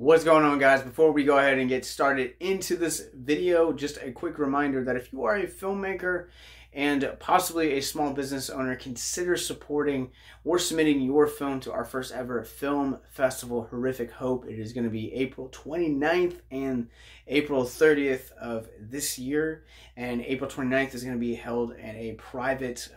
What's going on, guys? Before we go ahead and get started into this video, just a quick reminder that if you are a filmmaker and possibly a small business owner, consider supporting or submitting your film to our first ever film festival, Horrific Hope. It is going to be April 29th and April 30th of this year, and April 29th is going to be held in a private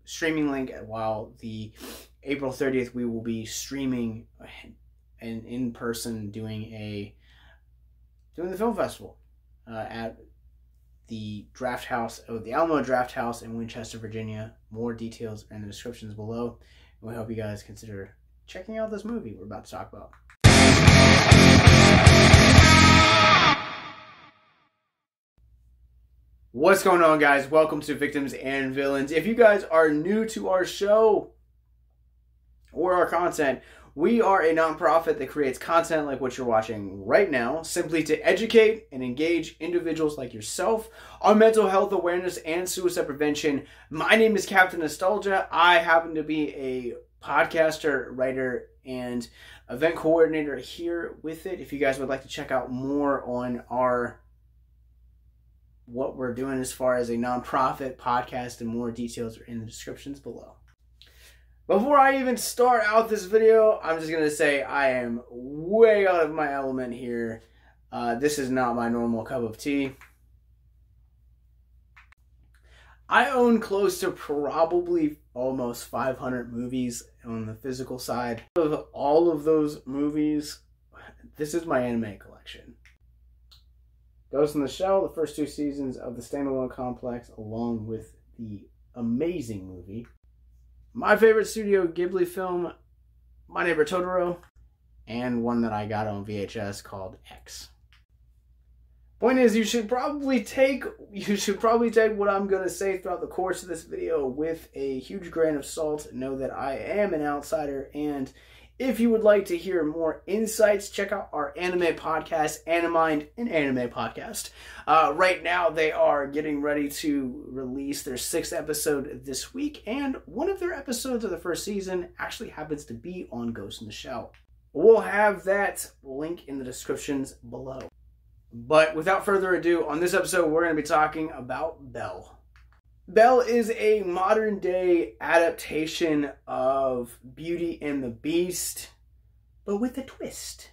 streaming link, while the April 30th we will be streaming and in person doing the film festival at the Draft House, the Alamo Draft House in Winchester, Virginia. More details are in the descriptions below. And we hope you guys consider checking out this movie we're about to talk about. What's going on, guys? Welcome to Victims and Villains. If you guys are new to our show or our content, we are a nonprofit that creates content like what you're watching right now, simply to educate and engage individuals like yourself on mental health awareness and suicide prevention. My name is Capt Nostalgia. I happen to be a podcaster, writer, and event coordinator here with it. If you guys would like to check out more on what we're doing as far as a nonprofit podcast, and more details are in the descriptions below. Before I even start out this video, I'm just going to say I am way out of my element here. This is not my normal cup of tea. I own close to probably almost 500 movies on the physical side. Of all of those movies, this is my anime collection. Ghost in the Shell, the first 2 seasons of the standalone complex, along with the amazing movie. My favorite Studio Ghibli film, My Neighbor Totoro, and one that I got on VHS called X. Point is, you should probably take what I'm going to say throughout the course of this video with a huge grain of salt. Know that I am an outsider, and if you would like to hear more insights, check out our anime podcast, Animind, an anime podcast. Right now, they are getting ready to release their 6th episode this week, and one of their episodes of the first season actually happens to be on Ghost in the Shell. We'll have that link in the descriptions below. But without further ado, on this episode, we're going to be talking about Belle. Belle is a modern-day adaptation of Beauty and the Beast, but with a twist.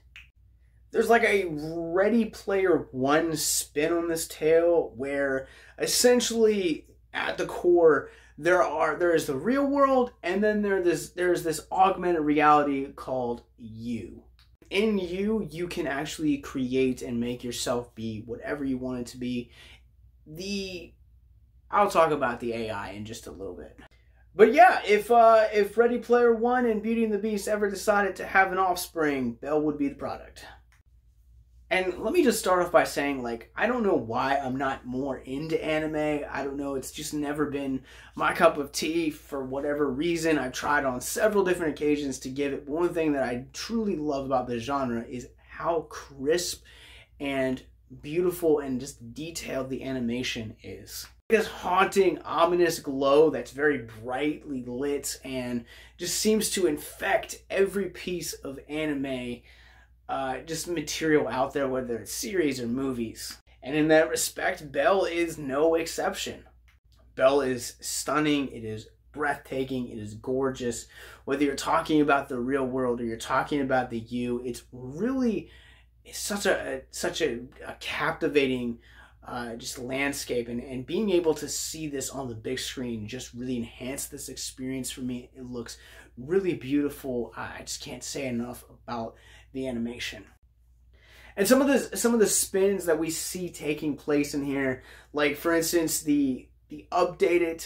There's like a Ready Player One spin on this tale, where essentially at the core there is the real world, and then there's this augmented reality called you. In you can actually create and make yourself be whatever you want it to be. I'll talk about the AI in just a little bit. But yeah, if Ready Player One and Beauty and the Beast ever decided to have an offspring, Belle would be the product. And let me just start off by saying, like, I don't know why I'm not more into anime. I don't know, it's just never been my cup of tea for whatever reason. I've tried on several different occasions to give it. But one thing that I truly love about the genre is how crisp and beautiful and just detailed the animation is. This haunting, ominous glow that's very brightly lit and just seems to infect every piece of anime, just material out there, whether it's series or movies. And in that respect, Belle is no exception. Belle is stunning, it is breathtaking, it is gorgeous. Whether you're talking about the real world or you're talking about the you, it's such a captivating just landscape, and being able to see this on the big screen just really enhanced this experience for me. It looks really beautiful. I just can't say enough about the animation. And some of the spins that we see taking place in here, like for instance the updated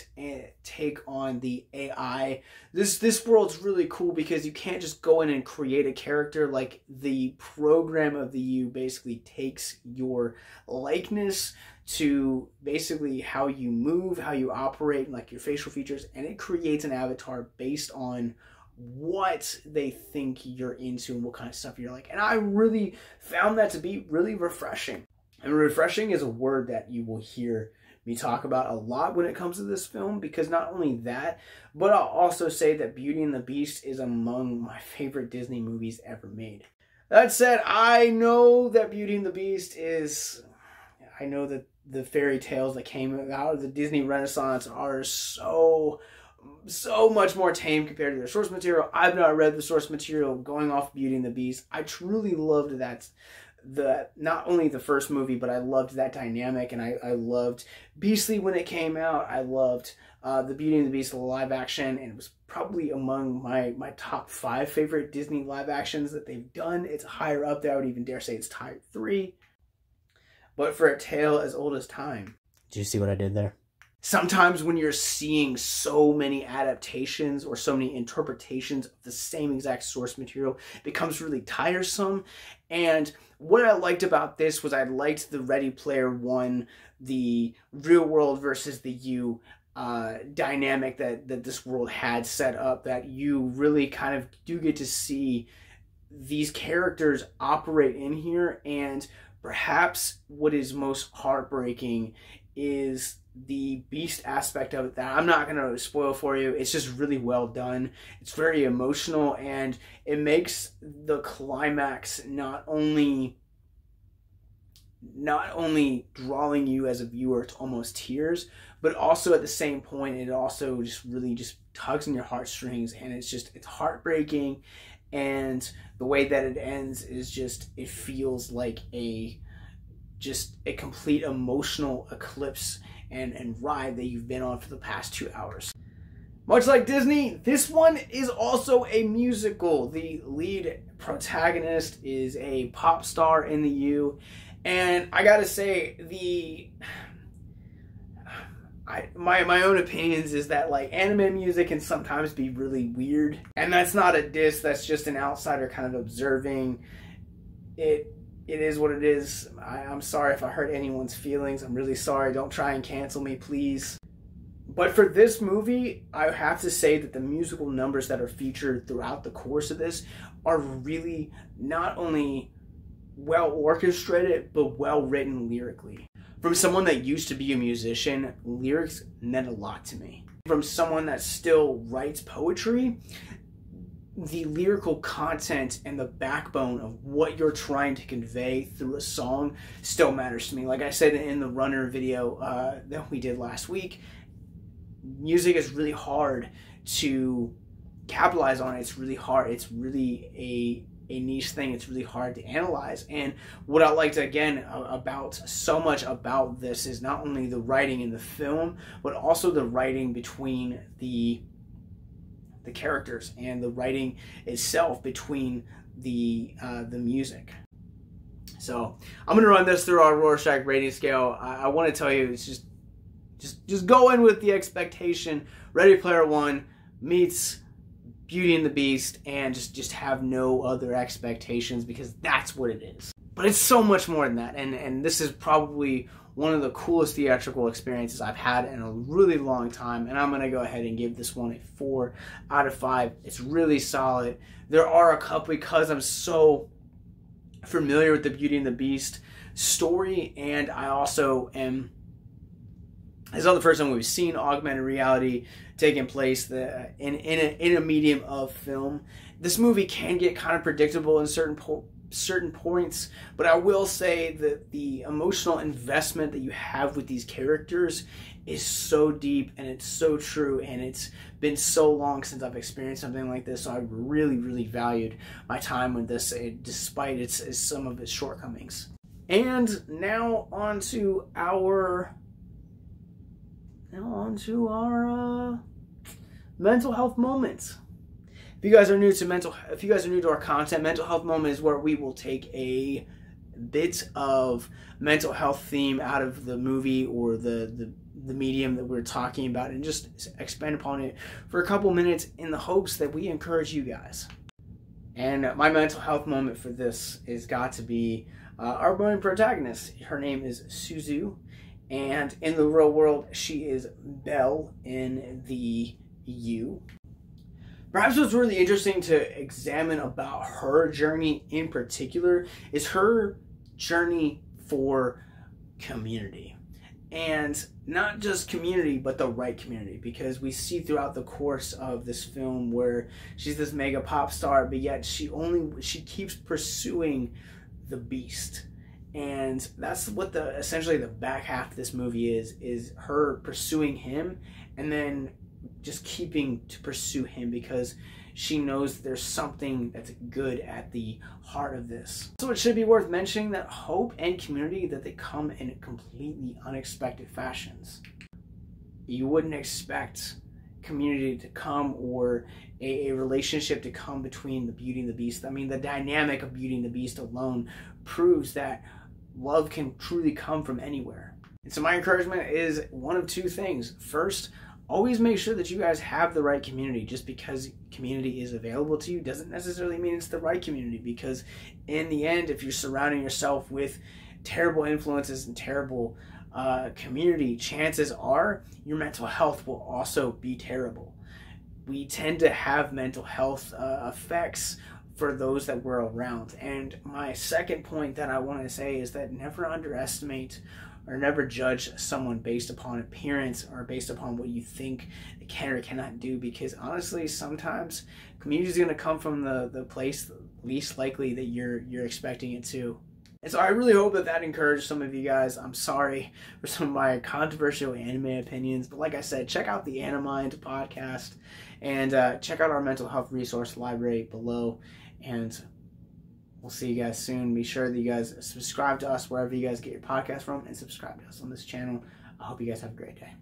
take on the AI. This world's really cool because you can't just go in and create a character. Like, the program of the you basically takes your likeness to basically how you move, how you operate, like your facial features, and it creates an avatar based on what they think you're into and what kind of stuff you're like. And I really found that to be really refreshing. And refreshing is a word that you will hear me talk about a lot when it comes to this film, because not only that, but I'll also say that Beauty and the Beast is among my favorite Disney movies ever made. That said, I know that Beauty and the Beast is... I know that the fairy tales that came out of the Disney Renaissance are so much more tame compared to their source material. I've not read the source material. Going off Beauty and the Beast, I truly loved not only the first movie, but I loved that dynamic, and I loved Beastly when it came out. I loved the Beauty and the Beast live action, and it was probably among my top 5 favorite Disney live actions that they've done. It's higher up there. I would even dare say it's top 3. But for a tale as old as time. Did you see what I did there? Sometimes when you're seeing so many adaptations or so many interpretations of the same exact source material, it becomes really tiresome. And what I liked about this was I liked the Ready Player One, the real world versus the you dynamic that this world had set up, that you really kind of do get to see these characters operate in here. And perhaps what is most heartbreaking is the Beast aspect of it that I'm not going to spoil for you. It's just really well done. It's very emotional, and it makes the climax not only drawing you as a viewer to almost tears, but also at the same point it also just really just tugs in your heartstrings, and it's heartbreaking. And the way that it ends is just, it feels like a complete emotional eclipse and ride that you've been on for the past 2 hours. Much like Disney, this one is also a musical. The lead protagonist is a pop star in the U, and I gotta say, my own opinions is that, like, anime music can sometimes be really weird, and that's not a diss, that's just an outsider kind of observing it. It is what it is. I'm sorry if I hurt anyone's feelings. I'm really sorry. Don't try and cancel me, please. But for this movie, I have to say that the musical numbers that are featured throughout the course of this are really not only well orchestrated, but well written lyrically. From someone that used to be a musician, lyrics meant a lot to me. From someone that still writes poetry, the lyrical content and the backbone of what you're trying to convey through a song still matters to me. Like I said in the Runner video that we did last week, music is really hard to capitalize on. It's really hard. It's really a niche thing. It's really hard to analyze. And what I liked, again, about so much about this is not only the writing in the film, but also the writing between the characters and the writing itself between the music. So I'm gonna run this through our Rorschach rating scale. I want to tell you, it's just go in with the expectation Ready Player One meets Beauty and the Beast, and just have no other expectations, because that's what it is. But it's so much more than that, and this is probably one of the coolest theatrical experiences I've had in a really long time, and I'm going to go ahead and give this one a 4 out of 5. It's really solid. There are a couple, because I'm so familiar with the Beauty and the Beast story, and I also am, this is not the first time we've seen augmented reality taking place in a medium of film. This movie can get kind of predictable in certain points, but I will say that the emotional investment that you have with these characters is so deep, and it's so true, and it's been so long since I've experienced something like this, so I really valued my time with this, despite some of its shortcomings. And now on to our mental health moments. If you guys are new to our content, mental health moment is where we will take a bit of mental health theme out of the movie or the medium that we're talking about, and just expand upon it for a couple minutes in the hopes that we encourage you guys. And my mental health moment for this has got to be our main protagonist. Her name is Suzu, and in the real world, she is Belle in the U. Perhaps what's really interesting to examine about her journey in particular is her journey for community. And not just community, but the right community, because we see throughout the course of this film where she's this mega pop star, but yet she keeps pursuing the beast. And that's what essentially the back half of this movie is her pursuing him, and then just keeping to pursue him because she knows there's something that's good at the heart of this. So it should be worth mentioning that hope and community, that they come in completely unexpected fashions. You wouldn't expect community to come, or a relationship to come between the Beauty and the Beast. I mean, the dynamic of Beauty and the Beast alone proves that love can truly come from anywhere. And so my encouragement is one of two things. First, always make sure that you guys have the right community. Just because community is available to you doesn't necessarily mean it's the right community, because in the end, if you're surrounding yourself with terrible influences and terrible community, chances are your mental health will also be terrible. We tend to have mental health effects for those that we're around. And my second point that I want to say is that never underestimate or never judge someone based upon appearance or based upon what you think they can or cannot do, because honestly, sometimes community is going to come from the place least likely that you're expecting it to. And so I really hope that encouraged some of you guys. I'm sorry for some of my controversial anime opinions, but like I said, check out the Animind podcast and check out our mental health resource library below, and we'll see you guys soon. Be sure that you guys subscribe to us wherever you guys get your podcast from, and subscribe to us on this channel. I hope you guys have a great day.